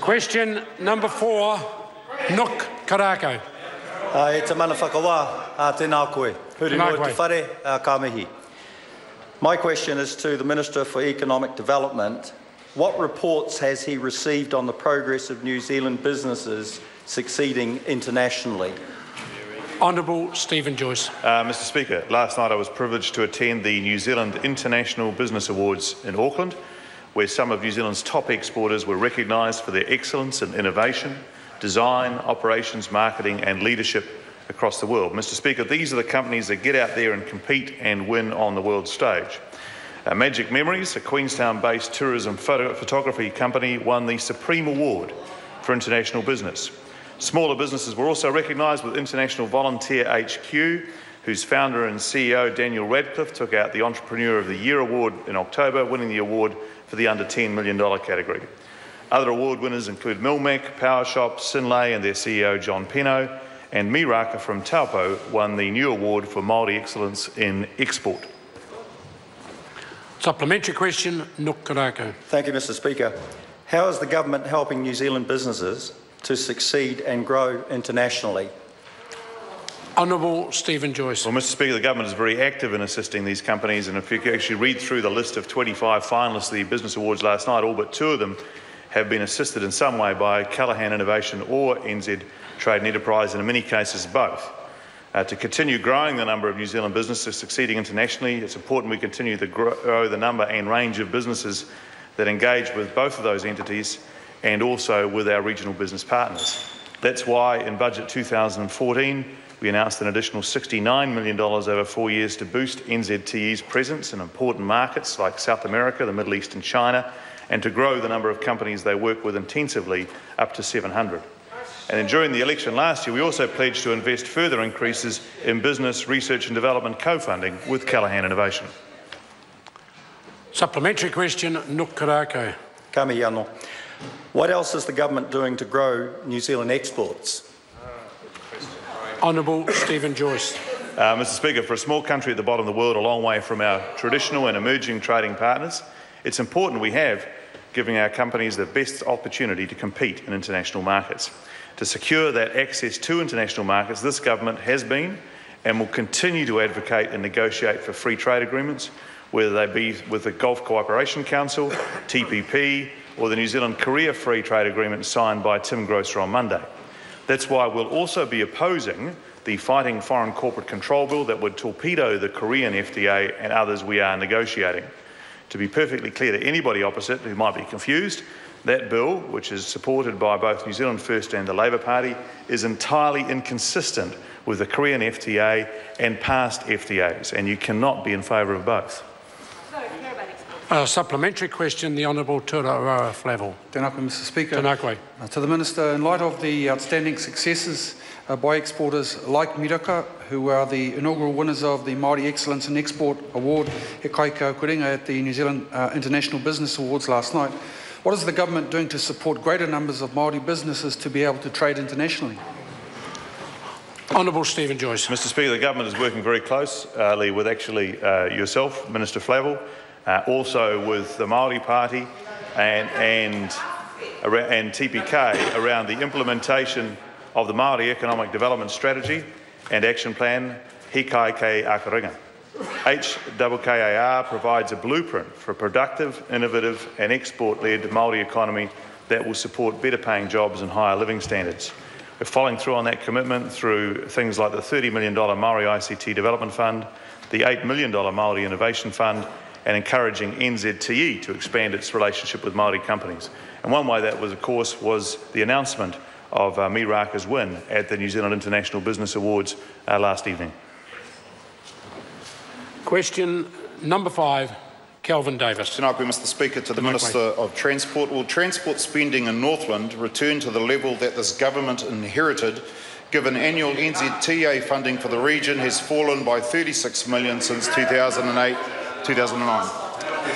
Question number 4, Nuk Korako. E te mana whakawā, tēnā koe. Huri mua te whare, ka mihi. My question is to the Minister for Economic Development. What reports has he received on the progress of New Zealand businesses succeeding internationally? Honourable Stephen Joyce. Mr Speaker, last night I was privileged to attend the New Zealand International Business Awards in Auckland, where some of New Zealand's top exporters were recognised for their excellence in innovation, design, operations, marketing and leadership across the world. Mr Speaker, these are the companies that get out there and compete and win on the world stage. Magic Memories, a Queenstown-based tourism photography company, won the Supreme Award for International Business. Smaller businesses were also recognised with International Volunteer HQ, whose founder and CEO Daniel Radcliffe took out the Entrepreneur of the Year award in October, winning the award for the under $10 million category. Other award winners include Milmac, Powershop, Sinlay and their CEO John Peno, and Miraka from Taupo won the new award for Māori excellence in export. Supplementary question, Nuk Korako. Thank you, Mr Speaker. How is the government helping New Zealand businesses to succeed and grow internationally? Honourable Stephen Joyce. Well, Mr Speaker, the government is very active in assisting these companies, and if you actually read through the list of 25 finalists of the Business Awards last night, all but 2 of them have been assisted in some way by Callaghan Innovation or NZ Trade and Enterprise, and in many cases both. To continue growing the number of New Zealand businesses succeeding internationally, it's important we continue to grow the number and range of businesses that engage with both of those entities and also with our regional business partners. That's why in Budget 2014 we announced an additional $69 million over 4 years to boost NZTE's presence in important markets like South America, the Middle East and China, and to grow the number of companies they work with intensively up to 700. And then during the election last year, we also pledged to invest further increases in business, research and development co-funding with Callaghan Innovation. Supplementary question, Nuk Korako. Ka mihi anō. What else is the government doing to grow New Zealand exports? Honourable Stephen Joyce. Mr Speaker, for a small country at the bottom of the world, a long way from our traditional and emerging trading partners, it's important we have giving our companies the best opportunity to compete in international markets. To secure that access to international markets, this government has been and will continue to advocate and negotiate for free trade agreements, whether they be with the Gulf Cooperation Council, TPP, or the New Zealand Korea Free Trade Agreement signed by Tim Grosser on Monday. That's why we'll also be opposing the Fighting Foreign Corporate Control Bill that would torpedo the Korean FTA and others we are negotiating. To be perfectly clear to anybody opposite who might be confused, that bill, which is supported by both New Zealand First and the Labour Party, is entirely inconsistent with the Korean FTA and past FTAs, and you cannot be in favour of both. Supplementary question, the Honourable Turaroa Flavel. Tēnā koe, Mr Speaker. Tēnā koe. To the Minister, in light of the outstanding successes by exporters like Miraka, who are the inaugural winners of the Māori Excellence in Export Award, He Kai Kia Kuringa, at the New Zealand International Business Awards last night, what is the government doing to support greater numbers of Māori businesses to be able to trade internationally? Honourable Stephen Joyce. Mr Speaker, the government is working very closely with yourself, Minister Flavel, also with the Māori Party and TPK around the implementation of the Māori Economic Development Strategy and Action Plan, He Kai Kei Akaringa. HKKAR provides a blueprint for a productive, innovative and export-led Māori economy that will support better paying jobs and higher living standards. We're following through on that commitment through things like the $30 million Māori ICT Development Fund, the $8 million Māori Innovation Fund, and encouraging NZTE to expand its relationship with Māori companies. And one way that was, of course, was the announcement of Miraka's win at the New Zealand International Business Awards last evening. Question number 5, Kelvin Davis. Tēnā koe, Mr Speaker. To the Minister of Transport, will transport spending in Northland return to the level that this government inherited, given annual NZTA funding for the region has fallen by $36 million since 2008-2009?